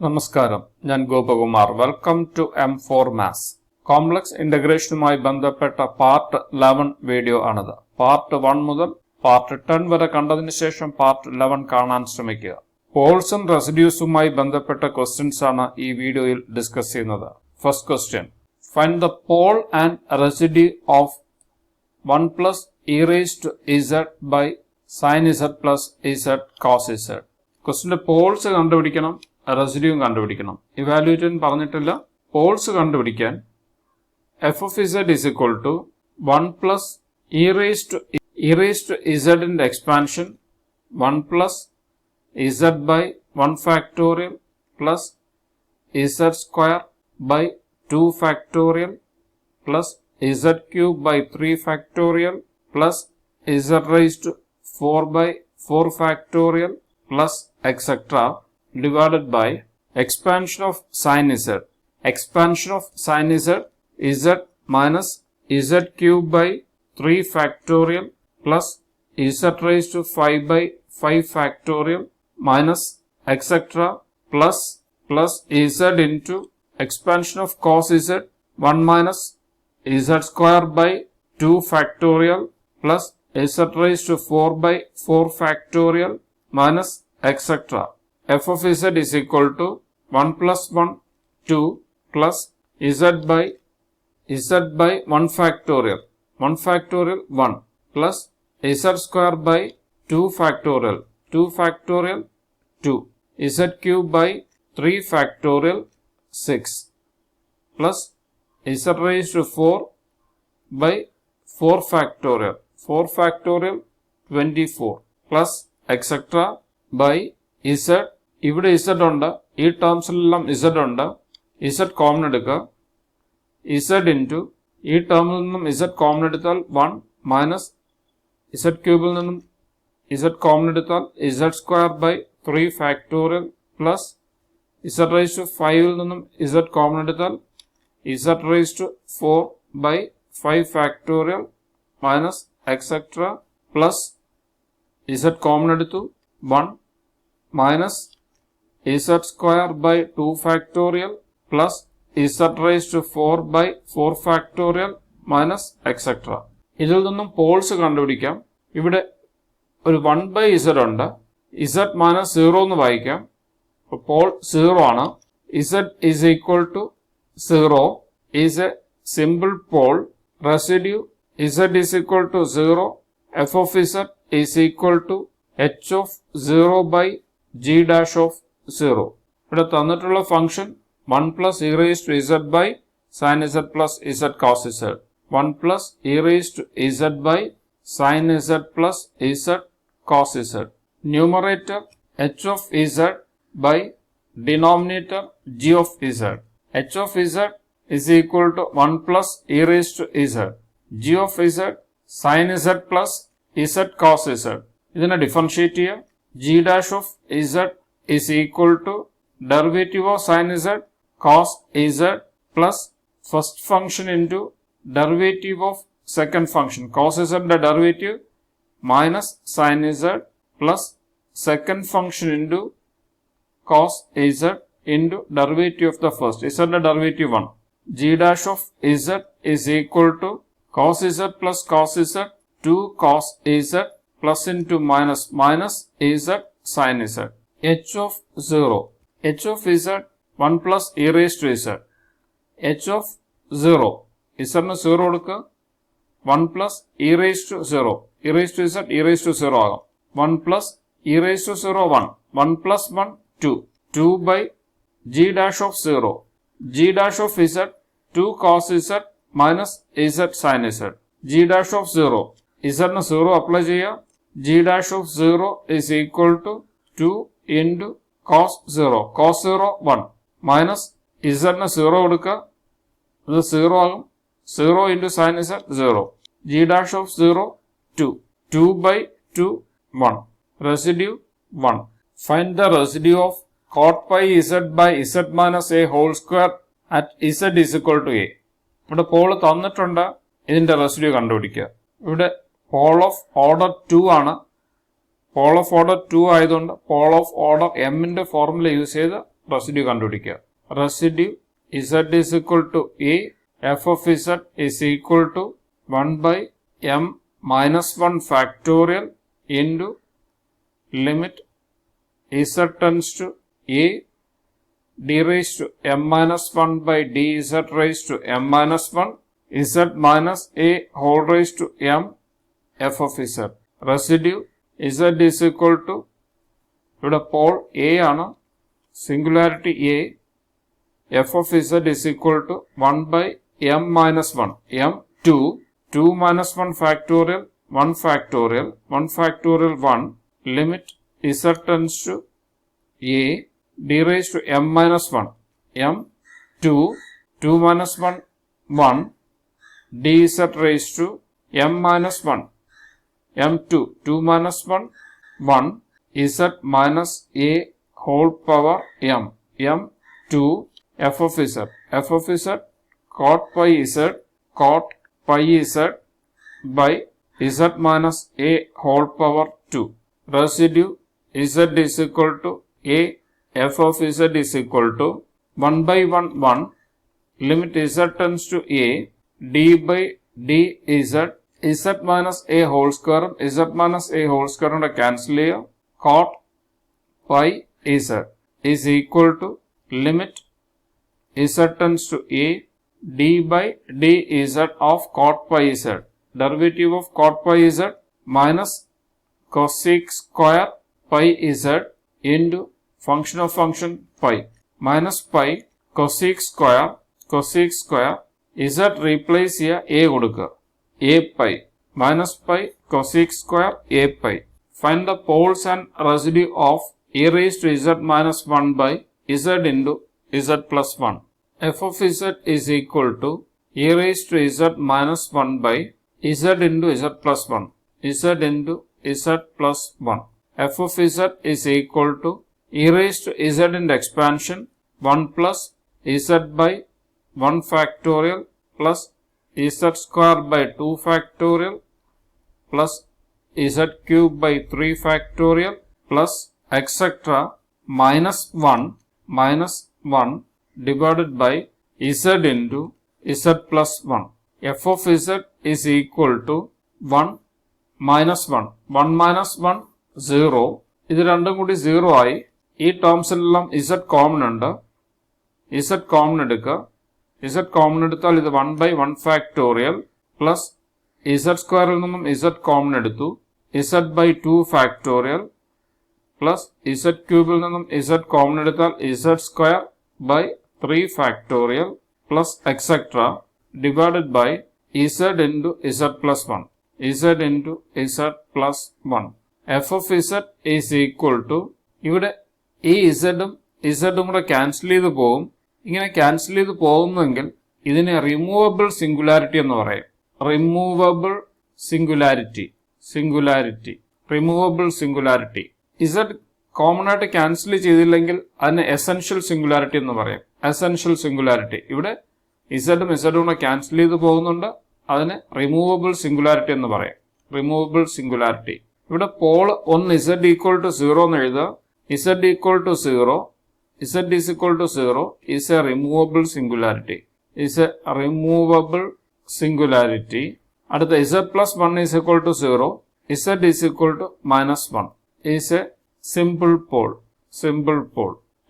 നമസ്കാരം, ഞാൻ Gopakumar. Welcome to M4 maths. Complex ഇന്റഗ്രേഷനുമായി ബന്ധപ്പെട്ട പാർട്ട് 11 വീഡിയോ ആണിത്. പാർട്ട് 1 മുതൽ പാർട്ട് 10 വരെ കണ്ടതിന് ശേഷം പാർട്ട് 11 കാണാൻ ശ്രമിക്കുക. പോൾസും റെസിഡ്യൂസുമായി ബന്ധപ്പെട്ട ക്വസ്റ്റ്യൻസ് ആണ് ഈ വീഡിയോയിൽ ഡിസ്കസ് ചെയ്യുന്നത്. First question, find the pole and residue of 1 plus e raised to z by sin z plus z cos z. ക്വസ്റ്റ്യന്റെ പോൾസ് കണ്ടുപിടിക്കണം, റെസിഡ്യൂ കണ്ടുപിടിക്കണം. ഇവാലുവേറ്റ് പറഞ്ഞിട്ടില്ല. പോൾസ് കണ്ടുപിടിക്കാൻ f of z is equal to 1 plus e raised to z ന്റെ expansion 1 plus z by 1 factorial plus z square by 2 factorial plus z cube by 3 factorial plus z raised to 4 by 4 factorial plus etc. divided by expansion of sin z. Expansion of sin z, z minus z cube by 3 factorial plus z raised to 5 by 5 factorial minus etc. plus z into expansion of cos z 1 minus z square by 2 factorial plus z raised to 4 by 4 factorial minus etc. f of z is equal to 1 plus 1 2 plus z by 1 factorial 1 plus z square by 2 factorial 2 z cube by 3 factorial 6 plus z raised to 4 by 4 factorial 24 plus etc. by z. ഇവിടെ z ഉണ്ട്, ഈ ടേംസിലെല്ലാം z ഉണ്ട്. z common എടുക്കുക. z into ഈ ടേമിൽ നിന്നും z common എടുത്താൽ 1 minus z ക്യൂബിൽ നിന്നും z കോമൺ എടുത്താൽ z square by 3 factorial plus z raise to 5 നിന്നും z കോമൺ എടുത്താൽ z raise to 4 by 5 factorial minus etcetera plus z common എടുത്തു 1 minus z square by 2 factorial plus z raised to 4 by 4 factorial minus etc. ഇതിൽ നിന്നും Paul's കണ്ടുപിടിക്കാം. ഇവിടെ ഒരു 1 by z ഉണ്ട്. z minus 0 എന്ന് വായിക്കാം. പോൾ 0 ആണ്. z is equal to 0 is a simple pole. Residue z is equal to 0. f of z is equal to h of 0 by g dash of 0. ഇവിടെ തന്നിട്ടുള്ള function 1 plus e raised to z by sin z plus z cos z. 1 plus e raised to z by sin z plus z cos z. Numerator h of z by denominator g of z. h of z is equal to 1 plus e raised to z. g of z sin z plus z cos z. ഇതിനെ differentiate ചെയ്യുക. g dash of z is equal to derivative of sin z cos z plus first function into derivative of second function cos z ന്റെ derivative minus sin z plus second function into cos z into derivative of the first. z ന്റെ derivative 1. g dash of z is equal to cos z plus cos z 2 cos z plus into minus z sin z. h of 0. h of z 1 plus e raised to z. h of 0. z ന് 0 കൊടുക്കുക. 1 plus e raised to 0. e raised to z e raised to 0 ആകാം. 1 plus e raised to 0 1. 1 plus 1 2. 2 by g dash of 0. g dash of z 2 cos z minus z sin z. g dash of 0. z ന് 0 apply ചെയ്യുക. g dash of 0 is equal to 2 into cos 0. cos 0 1 minus z ന് 0 കൊടുക്കുക. ഇത് 0 ആകും. 0 into sin z 0. g dash of 0 2. 2 by 2 1. Residue 1. Find the residue of cot pi z by z minus a whole square at z is equal to a. ഇവിടെ Paul തന്നിട്ടുണ്ട്. ഇതിന്റെ residue കണ്ടുപിടിക്കുക. ഇവിടെ pole of order 2 ആണ്. Paul of order 2 ആയതുകൊണ്ട് Paul of order m ന്റെ formula use ചെയ്ത് residue കണ്ടുപിടിക്കുക. Residue z is equal to a, f of z is equal to 1 by m minus 1 factorial into limit z tends to a d raised to m minus 1 by dz raised to m minus 1 z minus a whole raised to m f of z. Residue z is equal to, ഇവിടെ Paul a ആണ്, singularity a, f of z is equal to 1 by m minus 1, m 2 minus 1 factorial, 1 factorial, 1 factorial 1, limit z tends to a d raised to m minus 1, m 2 minus 1, 1, dz raised to m minus 1, m 2 minus 1, 1, z minus a whole power m, m 2, f of z cot pi z by z minus a whole power 2. Residue z is equal to a, f of z is equal to 1 by 1, 1, limit z tends to a, d by dz, z minus a whole square, z minus a whole square cancel ചെയ്യുക, cot pi z is equal to limit z tends to a, d by dz of cot pi z, derivative of cot pi z minus cosec square pi z into function of function pi, minus pi cosec square z replace here a കൊടുക്കുക, a pi, minus pi cosec square a pi. Find the poles and residue of e raised to z minus 1 by z into z plus 1. F of z is equal to e raised to z minus 1 by z into z plus 1, z into z plus 1. F of z is equal to e raised to z into expansion 1 plus z by 1 factorial plus z square by 2 factorial plus z cube by 3 factorial plus etc. minus 1 divided by z into z plus 1. F of z is equal to 1 minus 1. 1 minus 1, 0. ഇത് രണ്ടും കൂടി 0 ആയി. ഈ ടേംസിലെല്ലാം z common ഉണ്ട്. z common എടുക്കുക. z common എടുത്താൽ ഇത് 1 by 1 factorial plus z സ്ക്വയറിൽ നിന്നും z കോമൺ എടുത്തു. z by 2 factorial plus z ക്യൂബിൽ നിന്നും z കോമൺ എടുത്താൽ z square by 3 factorial plus etc. divided by z into z plus 1. z into z plus 1. F of z is equal to, ഇവിടെ ഈ z ഉം കൂടെ cancel ചെയ്ത് പോകും. ഇങ്ങനെ ക്യാൻസൽ ചെയ്ത് പോകുന്നെങ്കിൽ ഇതിനെ റിമൂവബിൾ സിംഗുലാരിറ്റി എന്ന് പറയും. Removable singularity, removable singularity. z common ആയിട്ട് ക്യാൻസൽ ചെയ്തില്ലെങ്കിൽ അതിനെ എസെൻഷ്യൽ സിംഗുലാരിറ്റി എന്ന് പറയും. Essential singularity. ഇവിടെ z കൂടെ ക്യാൻസൽ ചെയ്ത് പോകുന്നുണ്ട്, അതിനെ റിമൂവബിൾ സിംഗുലാരിറ്റി എന്ന് പറയും. Removable singularity. ഇവിടെ പോൾ ഒന്ന് z ഈക്വൽ ടു 0 എന്ന് എഴുതുക. z equal to 0, z is equal to 0 is a removable singularity. അടുത്ത z plus 1 is equal to 0, z is equal to minus 1 is a simple pole.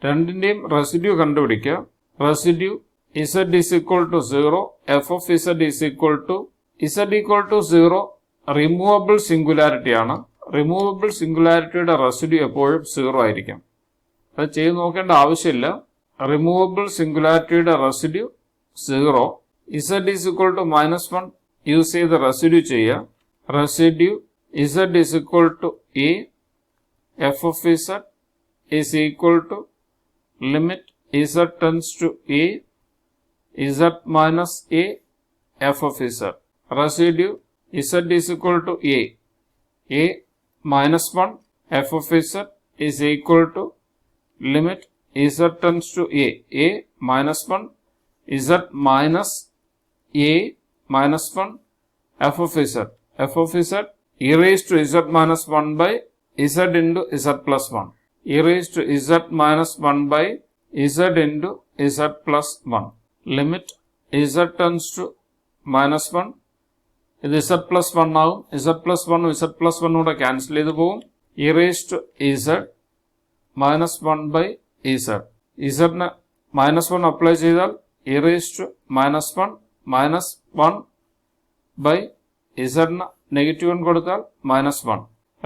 രണ്ടിന്റെയും residue കണ്ടുപിടിക്കുക. Residue z is equal to 0, f of z is equal to 0 removable singularity ആണ്. Removable സിംഗുലാരിറ്റിയുടെ residue എപ്പോഴും 0 ആയിരിക്കും. അത് ചെയ്ത് നോക്കേണ്ട ആവശ്യമില്ല. റിമൂവബിൾ സിംഗുലാരിറ്റിയുടെ residue 0. z is equal to minus 1 use ചെയ്ത് റെസിഡ്യൂ ചെയ്യുക. Residue z is equal to a, f of z is equal to limit z tends to a, z minus a, f of z. Residue z is equal to a minus 1, f of z is equal to limit z tends to a minus 1, z minus a minus 1, f of z e raised to z minus 1 by z into z plus 1, e raised to z minus 1 by z into z plus 1. Limit z tends to minus 1. ഇത് z plus 1 ആവും. z plus 1 z plus 1 കൂടെ cancel ചെയ്ത് പോകും. e raised to z minus 1 by z. z ന് minus 1 apply ചെയ്താൽ e raised to minus 1 minus 1 by z ന് negative 1 കൊടുത്താൽ minus 1.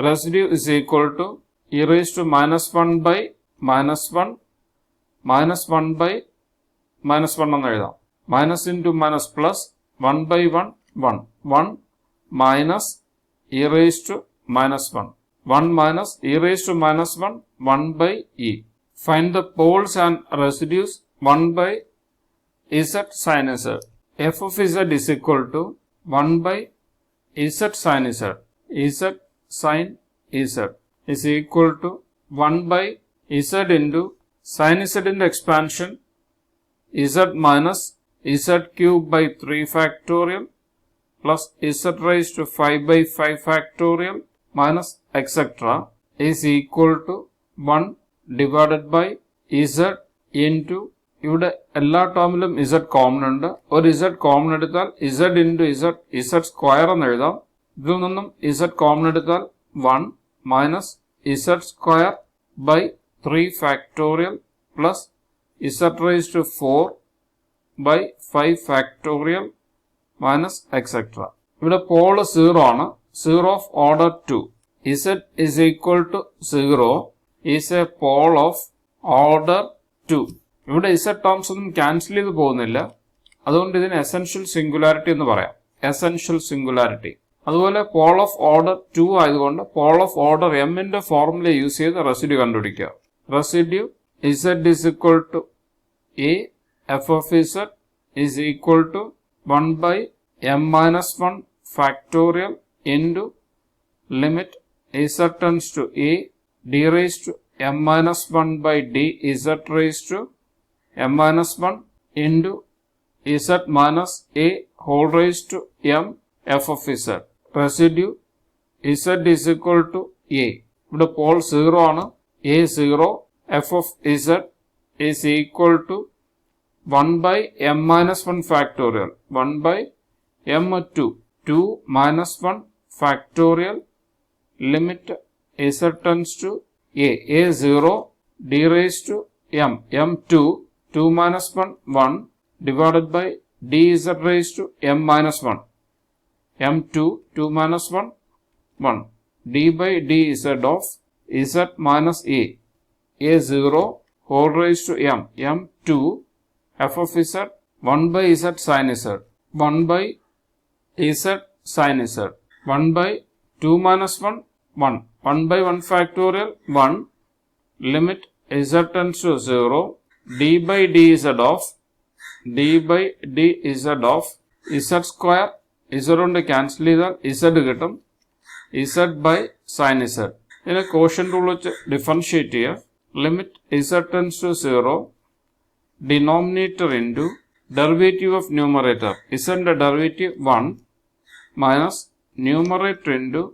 Residue is equal to e raised to minus 1 by minus 1 minus 1 by minus 1 എന്ന് എഴുതാം. Minus into minus plus 1 by 1 1. 1 minus e raised to minus 1. 1 minus e raised to minus 1 1 by e. Find the poles and residues 1 by z sin z. F of z is equal to 1 by z sin z. Z sin z is equal to 1 by z into sin z in the expansion z minus z cube by 3 factorial plus z raised to 5 by 5 factorial minus etc. is equal to 1 divided by z into ഇവിടെ എല്ലാ ടേമിലും z common ഉണ്ട്. ഒരു z common എടുത്താൽ z into z square എന്ന് എഴുതാം. ഇതിൽ നിന്നും z common എടുത്താൽ 1 minus z square by 3 factorial plus z raised to 4 by 5 factorial minus etc. ഇവിടെ പോള് 0 ആണ്. 0 of order 2. z is equal to 0 is a pole of order 2. ഇവിടെ z terms ഒന്നും cancel ചെയ്ത് പോകുന്നില്ല. അതുകൊണ്ട് ഇതിന് എസെൻഷ്യൽ സിംഗുലാരിറ്റി എന്ന് പറയാം. Essential singularity. അതുപോലെ പോൾ ഓഫ് ഓർഡർ 2 ആയതുകൊണ്ട് പോൾ ഓഫ് ഓർഡർ m ന്റെ ഫോർമുല യൂസ് ചെയ്ത് റെസിഡ്യൂ കണ്ടുപിടിക്കുക. Residue z is equal to a f of z is equal to 1 by m minus 1 factorial into limit z tends to a d raised to m minus 1 by d z raised to m minus 1 into z minus a whole raised to m f of z. Residue z is equal to a. ഇവിടെ Paul 0 ആണ്. a 0 f of z is equal to 1 by m minus 1 factorial. 1 by m 2. 2 minus 1 factorial limit z tends to a. a 0 d raised to m. m 2. 2 minus 1 1 divided by dz raised to m minus 1. m2 2 minus 1 1 d by dz of z minus a. a0 whole raised to m. m2 f of z 1 by z sin z. 1 by z sin z. 1 by 2 minus 1 1. 1 by 1 factorial 1 limit z tends to 0 d by dz of z square z കൊണ്ട് cancel ചെയ്താൽ z കിട്ടും. z by sin z. ഇതിനെ quotient rule വെച്ച് differentiate ചെയ്യുക. Limit z tends to 0 denominator into derivative of numerator z ന്റെ derivative 1 minus numerator into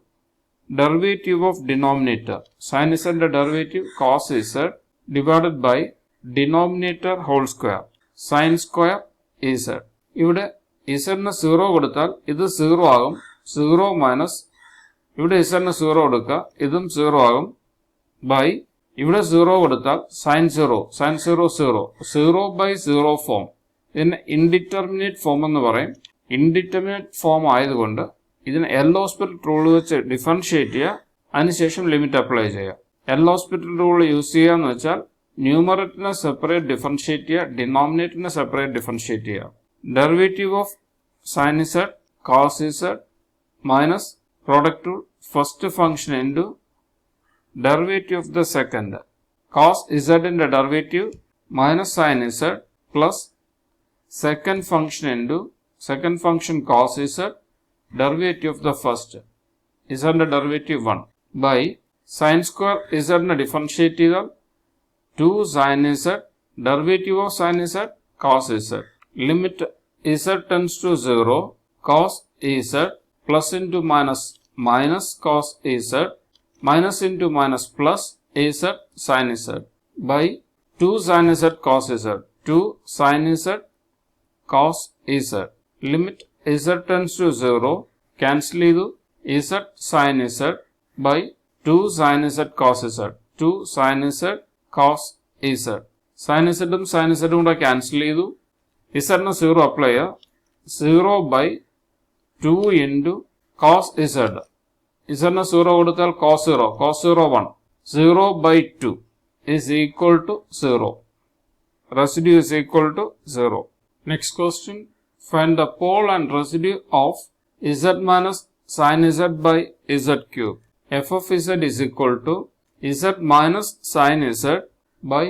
derivative of denominator sin z ന്റെ derivative cos z divided by denominator whole square sin square z. ഇവിടെ z ന് 0 കൊടുത്താൽ ഇത് 0 ആകും. 0 minus ഇവിടെ z ന് 0 കൊടുക്കുക, ഇതും 0 ആകും. ബൈ ഇവിടെ 0 കൊടുത്താൽ sin 0 0 0 by 0 ഫോം. ഇതിന് ഇൻഡിറ്റർമിനേറ്റ് ഫോം എന്ന് പറയും. ഇൻഡിറ്റർമിനേറ്റ് ഫോം ആയതുകൊണ്ട് ഇതിന് എൽ ഹോസ്പിറ്റൽ റൂൾ വെച്ച് ഡിഫറൻഷിയേറ്റ് ചെയ്യുക. അതിനുശേഷം ലിമിറ്റ് അപ്ലൈ ചെയ്യുക. എൽ ഹോസ്പിറ്റൽ റൂൾ യൂസ് ചെയ്യുക എന്ന് വെച്ചാൽ ന്യൂമറേറ്ററിനെ സെപ്പറേറ്റ് ഡിഫറൻഷിയേറ്റ് ചെയ്യുക, ഡിനോമിനേറ്ററിനെ സെപ്പറേറ്റ് ഡിഫറൻഷിയേറ്റ് ചെയ്യുക. Derivative of sin z cos z minus product rule first function into derivative of the second. cos z ന്റെ derivative minus sin z plus second function into second function cos z derivative of the first z ന്റെ derivative 1 by sin square z നെ differentiate ചെയ്താൽ 2 sin z derivative of sin z cos z. Limit z tends to 0 cos z plus into minus minus cos z minus into minus plus z sin z by 2 sin z cos z, 2 sin z cos z. Limit z tends to 0, cancel ചെയ്തു z sin z by 2 sin z cos z, 2 sin z cos z. Sin z ഉം sin z ഉം കൂടെ cancel ചെയ്തു, z ന് 0 apply ചെയ്യുക, 0 by 2 into cos z. z ന് 0 കൊടുത്താൽ cos 0, cos 0 1, 0 by 2 is equal to 0. Residue is equal to 0. Next question, find the pole and residue of z minus sin z by z cube. F of z is equal to z minus sin z by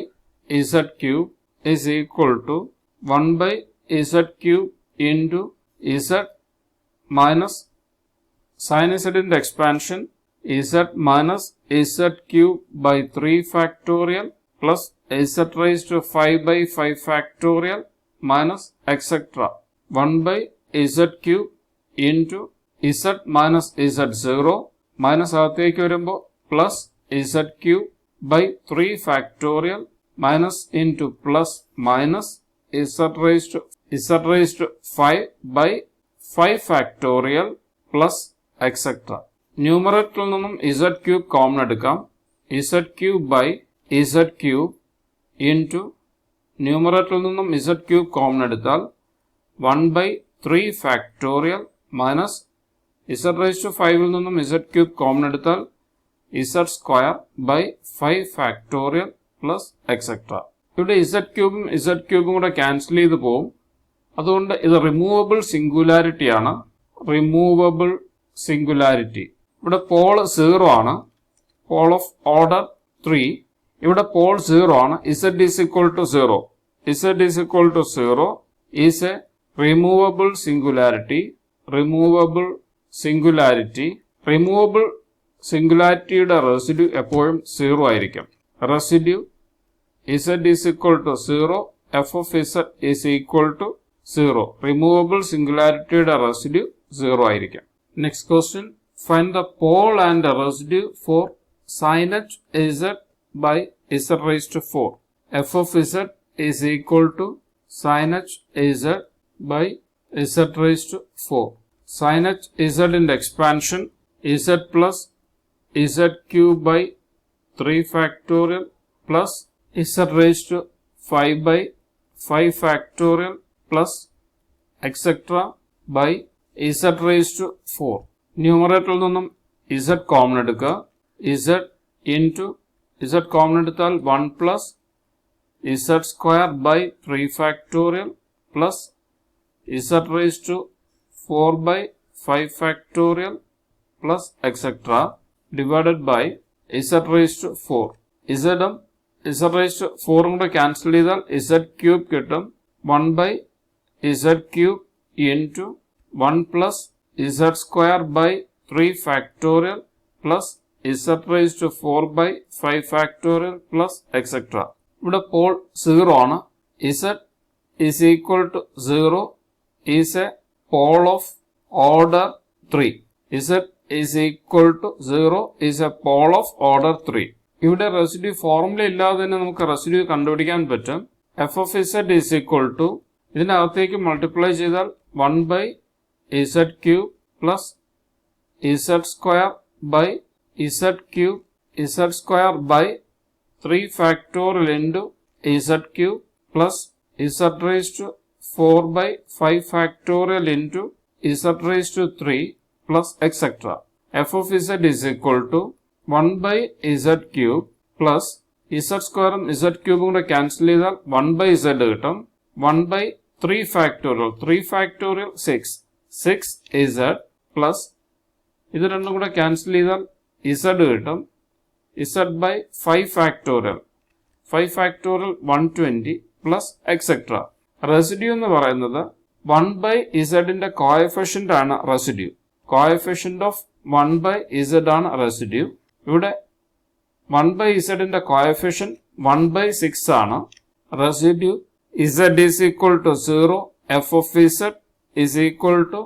z cube is equal to 1 by z cube into z minus sin z in the expansion z minus z cube by 3 factorial plus z raised to 5 by 5 factorial minus etc. 1 by z cube into z minus z0 minus അകത്തേക്ക് വരുമ്പോൾ plus z cube by 3 factorial minus into plus minus z raised to 5 by 5 factorial plus etc. ന്യൂമറേറ്ററിൽ നിന്നും z cube common എടുക്കാം, z cube by z cube into ന്യൂമറേറ്ററിൽ നിന്നും z cube common എടുത്താൽ 1 by 3 factorial minus z raised to 5 ൽ നിന്നും z cube common എടുത്താൽ z square by 5 factorial plus etc. ഇവിടെ z ക്യൂബും z ക്യൂബും കൂടെ ക്യാൻസൽ ചെയ്ത് പോകും, അതുകൊണ്ട് ഇത് റിമൂവബിൾ സിംഗുലാരിറ്റി ആണ്. Removable singularity. ഇവിടെ പോൾ 0 ആണ്, പോൾ ഓഫ് ഓർഡർ 3. ഇവിടെ പോൾ 0 ആണ്, z is equal to 0. z is equal to 0 is a removable singularity. Removable singularity. Removable സിംഗുലാരിറ്റിയുടെ റെസിഡ്യൂ എപ്പോഴും 0 ആയിരിക്കും. Residue z is equal to 0, f of z is equal to 0. Removable സിംഗുലാരിറ്റിയുടെ residue 0 ആയിരിക്കും. Next question, find the pole and the residue for sin h z by z raised to 4. F of z is equal to sin h z by z raised to 4. Sin h z in the expansion z plus z cube by 3 factorial plus z raised to 5 by 5 factorial plus etc. by z raised to 4. ന്യൂമറേറ്ററിൽ നിന്നും z common എടുക്കുക, z into z common എടുത്താൽ 1 plus z square by 3 factorial plus z raised to 4 by 5 factorial plus etc. divided by z raised to 4. z ഉം z raised to 4 കൂടെ cancel ചെയ്താൽ z cube കിട്ടും. 1 by z cube into 1 plus z square by 3 factorial plus z raised to 4 by 5 factorial plus etc. ഇവിടെ Paul 0 ആണ്, z is equal to 0 is a pole of order 3. z is equal to 0 is a pole of order 3. ഇവിടെ residue formula ഇല്ലാതെ തന്നെ നമുക്ക് residue കണ്ടുപിടിക്കാൻ പറ്റും. f of z is equal to ഇതിനകത്തേക്ക് multiply ചെയ്താൽ 1 by z cube plus z square by z cube z square by 3 factorial into z cube plus z raised to 4 by 5 factorial into z raised to 3 plus etc. f of z is equal to 1 by z cube plus z square ഉം z cube കൂടെ cancel ചെയ്താൽ 1 by z കിട്ടും. 1 by 3 factorial 3 factorial 6 z plus ഇത് രണ്ടും കൂടെ cancel ചെയ്താൽ z കിട്ടും. z by 5 factorial 5 factorial 120 plus etc. Residue എന്ന് പറയുന്നത് 1 by z ന്റെ കോഎഫിഷ്യന്റ് ആണ് residue. Coefficient of 1 by z ആണ് റെസിഡ്യൂ. ഇവിടെ 1 by z ന്റെ കോഎഫിഷ്യന്റ് 1 by 6 ആണ്. Residue z is equal to 0, f of z is equal to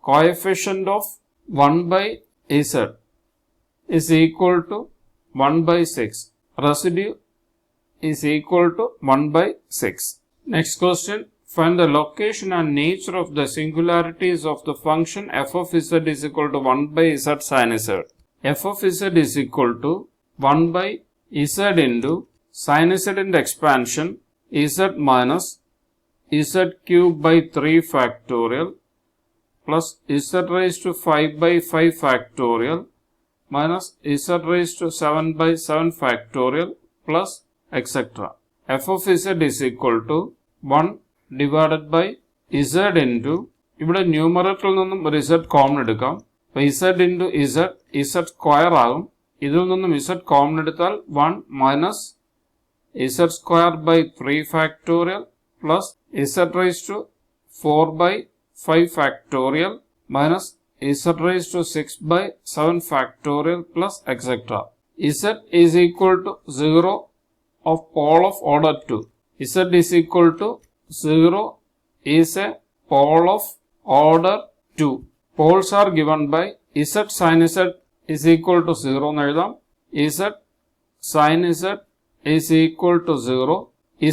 coefficient of 1 by z is equal to 1 by 6. Residue is equal to 1 by 6. Next question. Find the location and nature of the singularities of the function f of z is equal to 1 by z sin z. F of z is equal to 1 by z into sin z in the expansion z minus z cube by 3 factorial plus z raised to 5 by 5 factorial minus z raised to 7 by 7 factorial plus etc. F of z is equal to 1 divided by z into, ഇവിടെ ന്യൂമറേറ്ററിൽ നിന്നും ഒരു z common എടുക്കാം. അപ്പോൾ z into z square ആകും. ഇതിൽ നിന്നും z common എടുത്താൽ 1 minus z square by 3 factorial plus z raise to 4 by 5 factorial minus z raise to 6 by 7 factorial plus etcetera. z is equal to 0 of pole of order 2. Z is equal to 0 is a pole of order 2. Poles are given by z sin z is equal to 0 എന്ന് എഴുതാം. z sin z is equal to 0.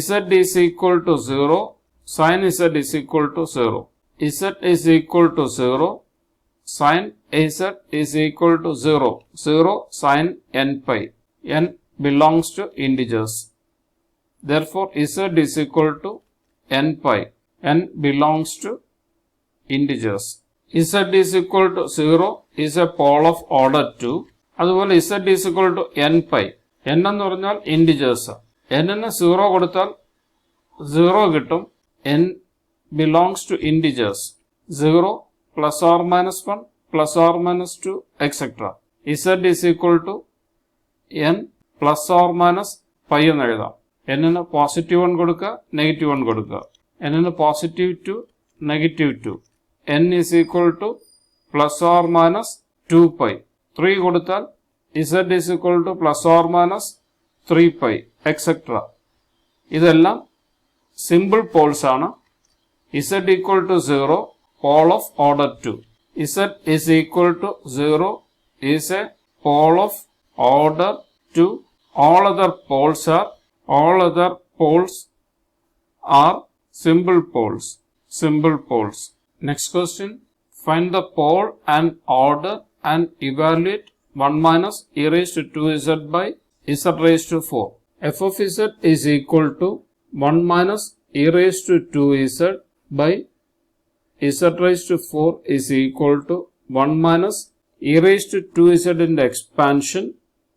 z is equal to 0. Sin z is equal to 0. z is equal to 0. Sin z is equal to 0. 0 sin n pi. n belongs to integers. Therefore, z is equal to n pi. n belongs to integers. z is equal to 0 is a pole of order 2. അതുപോലെ z is equal to n pi. n എന്ന് പറഞ്ഞാൽ integers. n ന് 0 കൊടുത്താൽ 0 കിട്ടും. n belongs to integers. 0 plus or minus 1 plus or minus 2 etc. z is equal to n plus or minus pi എന്ന് എഴുതാം. n ന് positive 1 കൊടുക്കുക, negative 1 കൊടുക്കുക. n ന് positive 2, negative 2. n is equal to plus or minus 2 pi. 3 കൊടുത്താൽ z is equal to plus or minus 3 pi etc. ഇതെല്ലാം simple Paul's ആണ്. z equal to 0, pole of order 2. z is equal to 0 is a pole of order 2. All other poles are simple poles. Simple poles. Next question. Find the pole and order and evaluate 1 minus e raised to 2z by z raised to 4. F of z is equal to 1 minus e raised to 2z by z raised to 4 is equal to 1 minus e raised to 2z in the expansion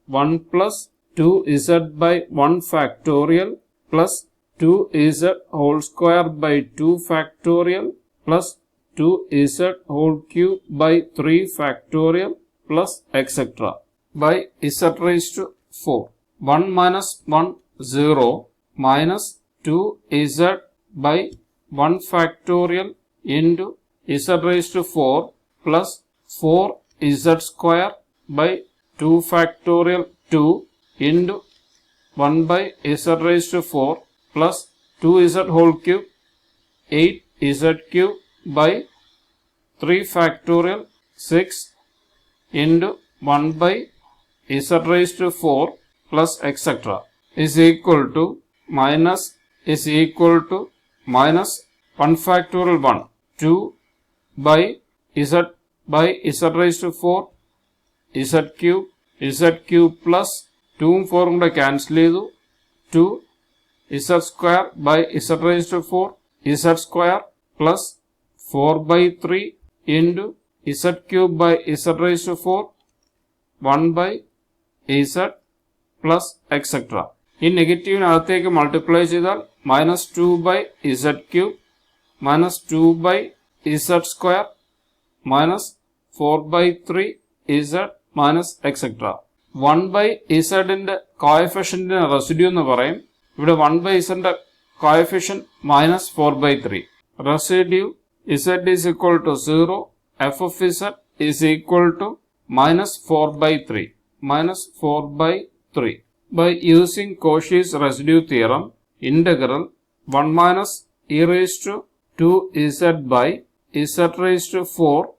1 plus 2z by 1 factorial plus 2z whole square by 2 factorial plus 2z whole cube by 3 factorial plus etc. by z raised to 4. 1 minus 1 0 minus 2z by 1 factorial into z raised to 4 plus 4z square by 2 factorial 2 into 1 by z raised to 4 plus 2z whole cube 8z cube by 3 factorial 6 into 1 by z raised to 4 plus etc. is equal to minus 1 factorial 1 2 by z raised to 4 z cube plus 2 4 കൂടെ cancel ചെയ്തു 2 z square by z raised to 4 z square plus 4 by 3 into z cube by z raised to 4 1 by z plus etc. ഈ നെഗറ്റീവിനകത്തേക്ക് multiply ചെയ്താൽ minus 2 by z cube minus 2 by z square minus 4 by 3 z minus etc. 1 by z ന്റെ കോഎഫിഷ്യന്റിന്റെ residue എന്ന് പറയും. ഇവിടെ 1 by z ന്റെ coefficient minus 4 by 3. Residue z is equal to 0. f of z is equal to minus 4 by 3. Minus 4 by 3. By using Cauchy's residue theorem, integral 1 minus e raised to 2z by z raised to 4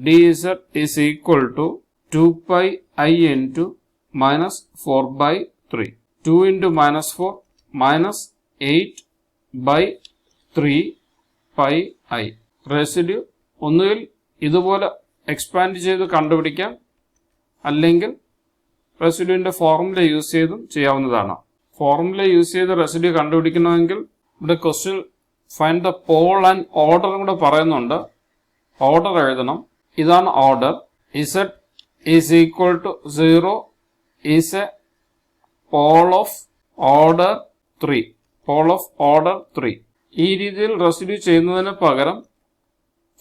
dz is equal to 2 pi I into minus 4 by 3. 2 into minus 4 minus 8 by 3 pi I. Residue ഒന്നുകിൽ ഇതുപോലെ expand ചെയ്ത് കണ്ടുപിടിക്കാം, അല്ലെങ്കിൽ റെസിഡ്യൂവിൻ്റെ formula use ചെയ്തും ചെയ്യാവുന്നതാണ്. Formula use ചെയ്ത് residue കണ്ടുപിടിക്കണമെങ്കിൽ ഇവിടെ question find the pole and order കൂടെ പറയുന്നുണ്ട്. ഓർഡർ എഴുതണം. ഇതാണ് order. Z is equal to 0 is a pole of order 3. Pole of order 3. ഈ രീതിയിൽ റെസിഡ്യൂ ചെയ്യുന്നതിന് പകരം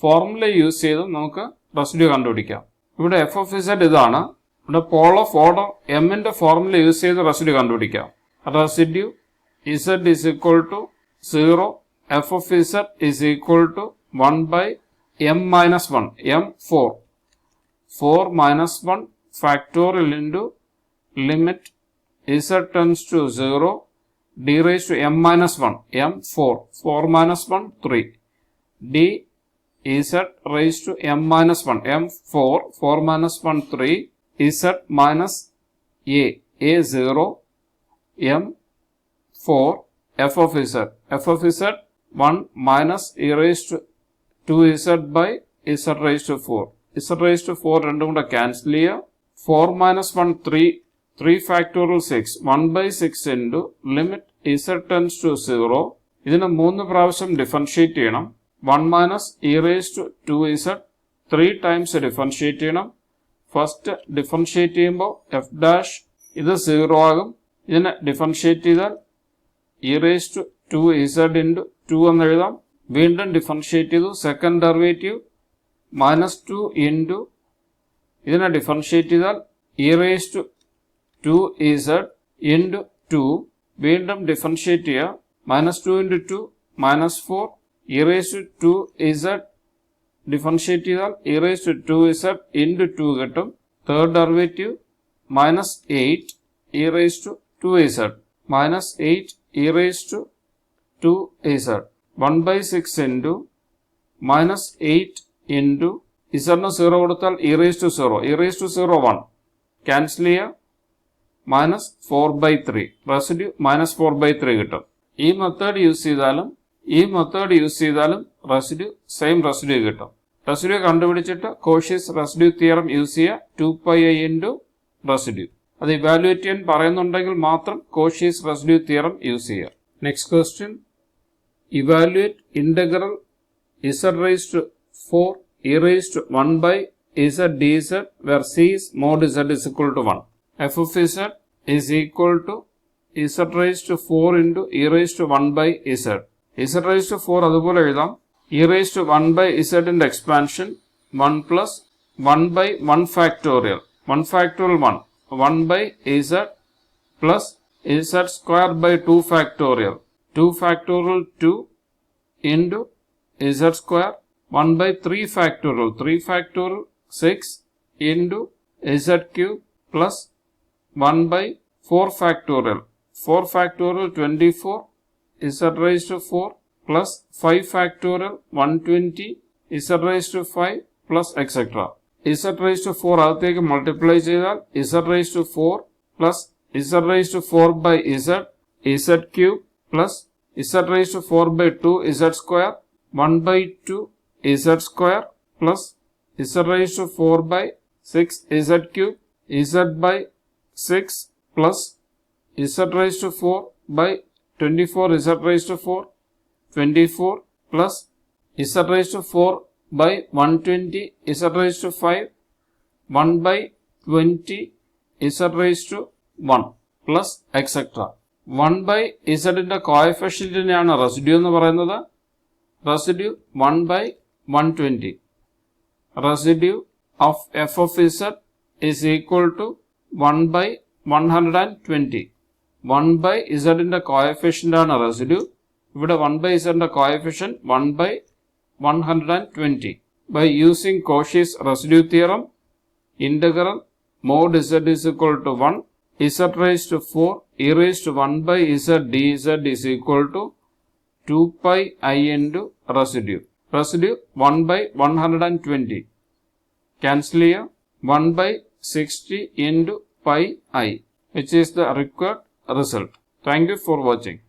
ഫോർമുല യൂസ് ചെയ്ത് നമുക്ക് റെസിഡ്യൂ കണ്ടുപിടിക്കാം. ഇവിടെ എഫ് ഓഫ് ഇസഡ് ഇതാണ്. ഇവിടെ പോൾ ഓഫ് ഓർഡർ എമ്മിന്റെ ഫോർമുല യൂസ് ചെയ്ത് റെസിഡ്യൂ കണ്ടുപിടിക്കാം. Residue z is equal to 0, f of z is equal to 1 by m minus 1, m 4 minus 1 factorial into limit z tends to 0 d raised to m minus 1, m 4 minus 1 3 d z raised to m minus 1, m 4 minus 1 3 z minus a 0 m 4 f of z 1 minus e raised to 2z by z raised to 4. z raised to 4 രണ്ടും കൂടെ cancel ചെയ്യുക. 4 minus 1 3 factorial 6 1 by 6 into limit z tends to 0. ഇതിനെ 3 പ്രാവശ്യം differentiate ചെയ്യണം. 1 minus e raised to 2z 3 times differentiate ചെയ്യണം. First differentiate ചെയ്യുമ്പോൾ f dash ഇത് 0 ആകും. ഇതിനെ ഡിഫറൻഷിയേറ്റ് ചെയ്താൽ e raised to 2z into 2 എന്ന് എഴുതാം. വീണ്ടും ഡിഫറൻഷിയേറ്റ് ചെയ്തു. സെക്കൻഡ് ഡെറിവേറ്റീവ് -2 ഇൻറ്റു ഇതിനെ ഡിഫറൻഷിയേറ്റ് ചെയ്താൽ e raised to 2z into 2. വീണ്ടും ഡിഫറൻഷിയേറ്റ് ചെയ്യുക. -2 into 2 -4 e raised to 2z differentiate ചെയ്താൽ e raised to 2z into 2 കിട്ടും. Third derivative -8 e raised to 2z -8 e raised to 2z 1 by 6 into -8 into z ന് 0 കൊടുത്താൽ e raised to 0 1 cancel ചെയ്യുക. -4 by 3 residue -4 by 3 കിട്ടും. ഈ method use ചെയ്താലും residue same residue കിട്ടും. Residue കണ്ടുപിടിച്ചിട്ട് Cauchy's residue theorem use ചെയ്യുക. 2πi into residue. അത് ഇവാലുവേറ്റ് ചെയ്യാൻ പറയുന്നുണ്ടെങ്കിൽ മാത്രം കോഷ്യസ് റെസിഡ്യൂ തിയറം യൂസ് ചെയ്യുക. Next question, evaluate integral z raised to 4 e raised to 1 by z dz where c is mod z is equal to 1. f of z is equal to z raised to 4 into e raised to 1 by z. z raised to 4 അതുപോലെ എഴുതാം. e raised to 1 by z ന്റെ expansion 1 plus 1 by 1 factorial 1 by z plus z square by 2 factorial 2 factorial 2 into z square 1 by 3 factorial 6 into z cube plus 1 by 4 factorial 24 z raised to 4 plus 5 factorial 120 z raised to 5 plus etc. z raised to 4 അകത്തേക്ക് multiply ചെയ്താൽ z raised to 4 plus z raised to 4 by z cube plus z raised to 4 by 2 z square 1 by 2 z square plus z raised to 4 by 6 z cube z by 6 plus z raised to 4 by 24 z raised to 4 24 plus z raised to 4 by 120 z raised to 5 1 by 20 z raised to 1 plus etc. 1 by z ന്റെ കോഎഫിഷ്യന്റിനെയാണ് residue എന്ന് പറയുന്നത്. Residue 1 by 120. Residue of f of z is equal to 1 by 120. 1 by z ന്റെ coefficient ആണ് residue. ഇവിടെ 1 by z ന്റെ coefficient 1 by 120. By using Cauchy's residue theorem, integral mod z is equal to 1 z raised to 4 e raised to 1 by z dz is equal to 2 pi I into residue. Residue 1 by 120. Cancel here 1 by 60 into pi I, which is the required result. Thank you for watching.